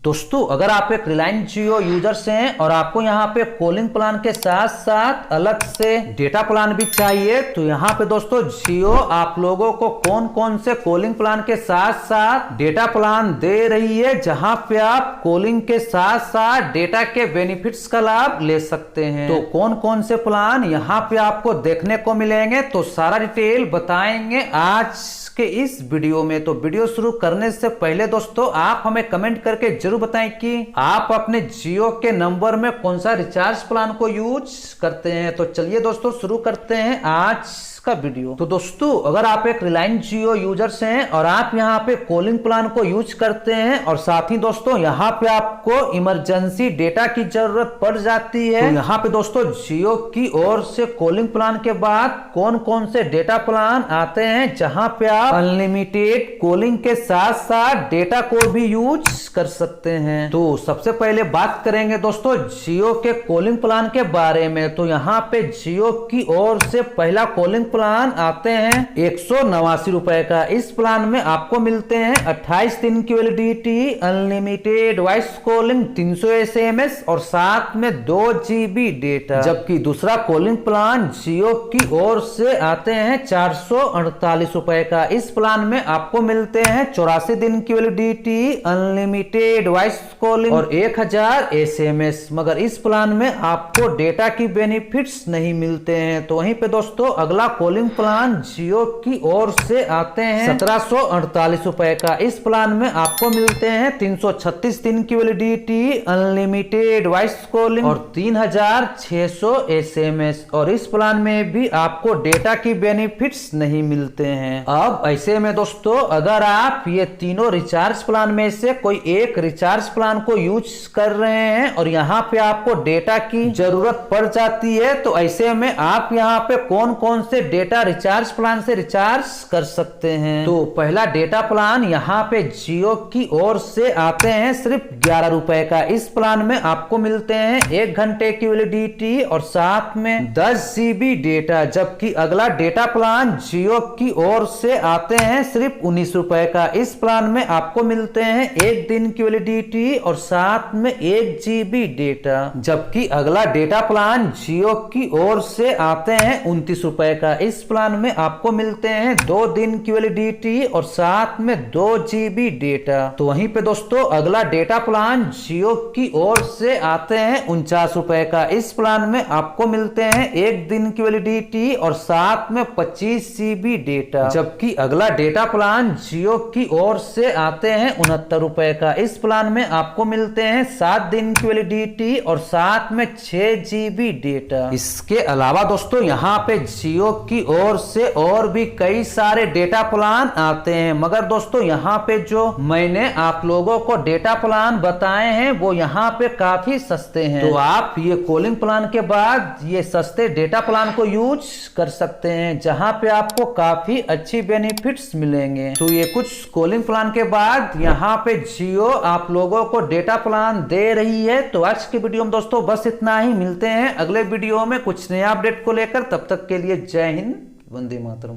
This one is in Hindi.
दोस्तों अगर आप एक रिलायंस जियो यूजर्स हैं और आपको यहाँ पे कॉलिंग प्लान के साथ साथ अलग से डेटा प्लान भी चाहिए तो यहाँ पे दोस्तों जियो आप लोगों को कौन कौन से कॉलिंग प्लान के साथ साथ डेटा प्लान दे रही है, जहाँ पे आप कॉलिंग के साथ साथ डेटा के बेनिफिट्स का लाभ ले सकते हैं। तो कौन कौन से प्लान यहाँ पे आपको देखने को मिलेंगे तो सारा डिटेल बताएंगे आज के इस वीडियो में। तो वीडियो शुरू करने से पहले दोस्तों आप हमें कमेंट करके जरूर बताएं कि आप अपने जियो के नंबर में कौन सा रिचार्ज प्लान को यूज करते हैं। तो चलिए दोस्तों शुरू करते हैं आज का वीडियो। तो दोस्तों अगर आप एक रिलायंस जियो यूजर्स हैं और आप यहाँ पे कॉलिंग प्लान को यूज करते हैं और साथ ही दोस्तों यहाँ पे आपको इमरजेंसी डेटा की जरूरत पड़ जाती है, तो यहाँ पे दोस्तों जियो की ओर से कॉलिंग प्लान के बाद कौन कौन से डेटा प्लान आते हैं जहाँ पे आप अनलिमिटेड कॉलिंग के साथ साथ डेटा को भी यूज कर सकते हैं। तो सबसे पहले बात करेंगे दोस्तों जियो के कॉलिंग प्लान के बारे में। तो यहाँ पे जियो की ओर से पहला कॉलिंग प्लान आते हैं 189 रुपए का। इस प्लान में आपको मिलते हैं 28 दिन की validity, unlimited voice calling, 300 SMS और साथ में 2 GB डेटा। जबकि दूसरा कॉलिंग प्लान जियो की ओर से आते हैं 448 रुपए का। इस प्लान में आपको मिलते हैं 84 दिन की वैलिडिटी, अनलिमिटेड वॉइस कॉलिंग और 1000 SMS। मगर इस प्लान में आपको डेटा की बेनिफिट्स नहीं मिलते हैं। तो वहीं पे दोस्तों अगला कॉलिंग प्लान जियो की ओर से आते हैं 1748 रुपए का। इस प्लान में आपको मिलते हैं 336 दिन की वैलिडिटी, अनलिमिटेड वॉइस कॉलिंग और 3600 SMS। और इस प्लान में भी आपको डेटा की बेनिफिट्स नहीं मिलते हैं। अब ऐसे में दोस्तों अगर आप ये तीनों रिचार्ज प्लान में से कोई एक रिचार्ज प्लान को यूज कर रहे हैं और यहाँ पे आपको डेटा की जरूरत पड़ जाती है, तो ऐसे में आप यहाँ पे कौन कौन से डेटा रिचार्ज प्लान से रिचार्ज कर सकते हैं। तो पहला डेटा प्लान यहाँ पे जियो की ओर से आते हैं सिर्फ 11 रुपए का। इस प्लान में आपको मिलते हैं 1 घंटे की वैलिडिटी और साथ में 10 GB डेटा। जबकि अगला डेटा प्लान जियो की ओर से आते हैं सिर्फ 19 रुपए का। इस प्लान में आपको मिलते हैं 1 दिन की वैलिडिटी और साथ में 1 GB डेटा। जबकि अगला डेटा प्लान जियो की ओर से आते हैं 29 रुपए का। इस प्लान में आपको मिलते हैं 2 दिन की वैलिडिटी और साथ में 2 GB डेटा। तो वहीं पे दोस्तों अगला डेटा प्लान जियो की ओर से आते हैं 49 रुपए का। इस प्लान में आपको मिलते हैं 1 दिन की वैलिडिटी और साथ में 25 GB डेटा। जबकि अगला डेटा प्लान जियो की ओर से आते हैं 69 रुपए का। इस प्लान में आपको मिलते हैं 7 दिन की वैलिडिटी और साथ में 6 GB डेटा। इसके अलावा दोस्तों यहाँ पे जियो की ओर से और भी कई सारे डेटा प्लान आते हैं, मगर दोस्तों यहाँ पे जो मैंने आप लोगों को डेटा प्लान बताए हैं वो यहाँ पे काफी सस्ते हैं। तो आप ये कॉलिंग प्लान के बाद ये सस्ते डेटा प्लान को यूज कर सकते हैं, जहाँ पे आपको काफी अच्छी बेनिफिट्स मिलेंगे। तो ये कुछ कॉलिंग प्लान के बाद यहाँ पे जियो आप लोगों को डेटा प्लान दे रही है। तो आज के वीडियो में दोस्तों बस इतना ही। मिलते हैं अगले वीडियो में कुछ नया अपडेट को लेकर। तब तक के लिए जय हिंद, वंदे मातरम।